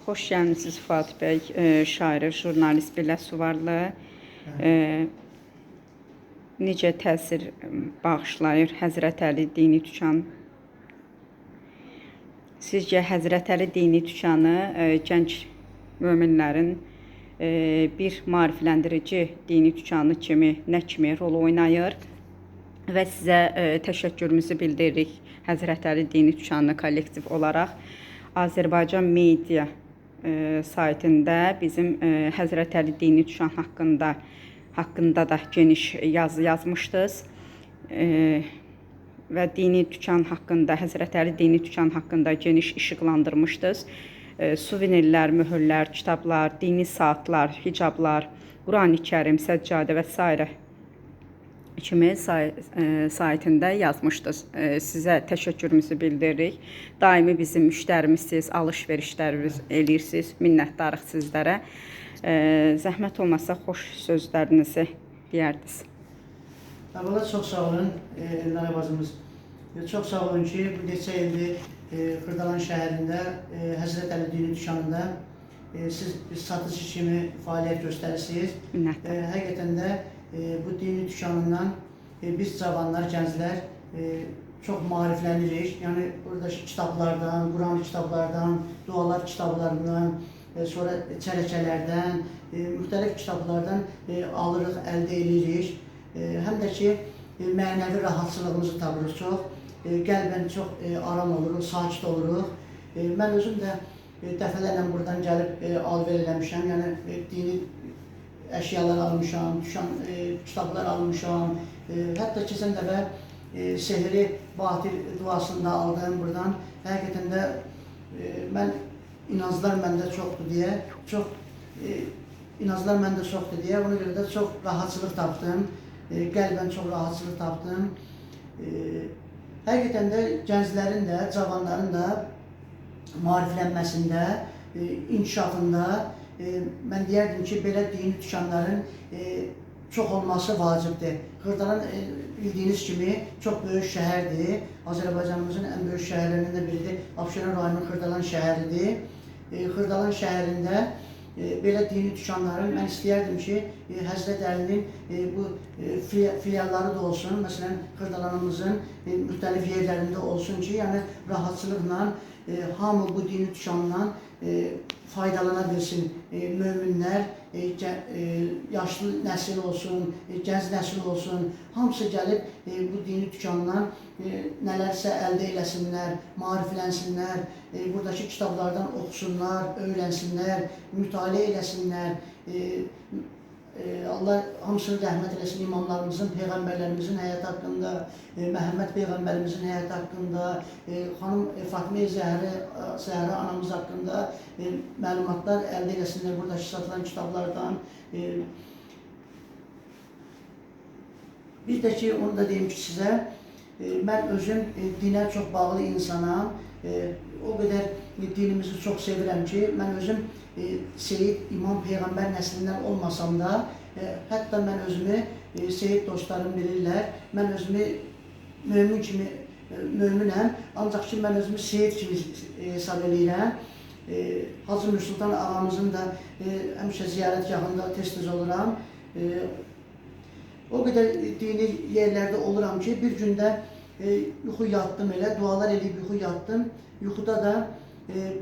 Xoş gəlmisiniz Fuad bəy, şair, jurnalist Bilə Suvarlı. Necə təsir bağışlayır Həzrət Əli dini dükanı? Sizcə Həzrət Əli dini dükanı gənc möminlərin bir maarifləndirici dini dükanı kimi nə kimi rol oynayır? Və sizə təşəkkürümüzü bildiririk Həzrət Əli dini dükanı kollektiv olaraq. Azərbaycan Media saytında bizim Həzrət Əli dini dükan haqqında da geniş yazı yazmışdınız. Və dini dükan haqqında, Həzrət Əli dini dükan haqqında geniş işıqlandırmışdınız. Suvenirlər, möhürlər, kitablar, dini saatlar, hicablar, Qurani Kərim, səccadə və s. kimi saytında yazmışdınız. Sizə təşəkkürümüzü bildiririk. Daimi bizim müştərimizsiniz, alış-verişləriniz eləyirsiniz. Minnətdarıq sizlərə. Zəhmət olmasa xoş sözlərinizi deyərdiniz. Əvvəla çox sağ olun Elnara bacımız. Çox sağ olun ki, bu neçə ildir Xırdalan şəhərində Həzrət Əli dini dükanında siz satıcı kimi fəaliyyət göstərirsiniz. Həqiqətən də bu dini dükanından biz cavanlar, gənclər çox maariflənirik. Yəni burada kitablardan, Quran kitablardan, dualar kitablarından, sonra çərəkələrdən, müxtəlif kitablardan alırıq, əldə edirik. Həm də ki, mənəvi rahatçılığımızı tapırıq çox, qəlbən çox aram oluruq, sakit oluruq. Mən özüm də dəfələrlə buradan gəlib alver eləmişəm, yəni dini əşyalar almışam, kitablar almışam. Hətta keçən dəfə sehri batil duasını da aldım buradan. Həqiqətən də mən inanclar məndə çoxdur deyə, ona görə də çox rahatçılıq tapdım. Qəlbən çox rahatçılıq tapdım. Həqiqətən də gənclərin də, cavanların da maariflənməsində, inkişafında mən deyərdim ki, belə dini dükanların çox olması vacibdir. Xırdalan bildiyiniz kimi çox böyük şəhərdir. Azərbaycanımızın ən böyük şəhərlərindən də biridir. Abşeron rayonunun Xırdalan şəhəridir. Xırdalan şəhərində belə dini dükanların mən istəyərdim ki, Həzrət Əlinin bu filialları da olsun, məsələn, Xırdalanımızın müxtəlif yerlərində olsun ki, yəni rahatçılıqla hamı bu dini dükandan faydalana bilsin. Möminlər, yaşlı nəsil olsun, gənc nəsil olsun, hamısı gəlib bu dini dükandan nələrsə əldə eləsinlər, maariflənsinlər, buradakı kitablardan oxusunlar, öyrənsinlər, mütaliə eləsinlər. Allah hamısını rəhmət eləsin, imamlarımızın, peyğəmbərlərimizin həyatı haqqında, Məhəmməd peyğəmbərimizin həyatı haqqında, xanım Fatmə Zəhra anamız haqqında məlumatlar əldə eləsinlər buradakı satılan kitablardan. Bir də ki, onu da deyim ki sizə, mən özüm dinə çox bağlı insanam. O qədər dinimizi çox sevirəm ki, mən özüm Seyid İmam Peyğəmbər nəslindən olmasam da, hətta mən özümü, Seyid dostlarım bilirlər, mən özümü möminəm, ancaq ki, mən özümü Seyid kimi hesab edirəm. Hacı Nursultan ağamızın da həmişə ziyarətgahında tez-tez oluram. O qədər dini yerlərdə oluram ki, bir gündə yuxu yatdım elə, dualar edib yuxu yatdım. Yuxuda da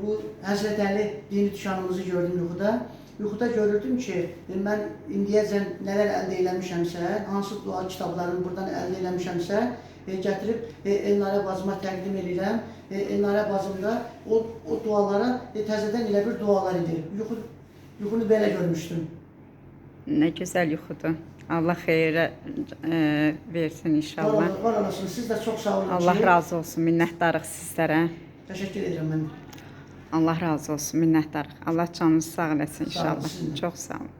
bu Həzrət Əli dini dükanımızı gördüm yuxuda. Yuxuda görürdüm ki, mən indiyəcən nələr əldə eləmişəmsə, hansı dua kitablarını buradan əldə eləmişəmsə, gətirib Elnara bacıma təqdim edirəm. Elnara bacım da o dualara təzədən elə bir dualar edir. Yuxunu belə görmüşdüm. Nə gözəl yuxudur. Allah xeyrə versin inşallah. Var olasın, siz də çox sağ olun. Allah razı olsun, minnətdarıq sizlərə. Təşəkkür edirəm mən. Allah razı olsun, minnətdarıq. Allah canınızı sağ eləsin inşallah. Çox sağ olun.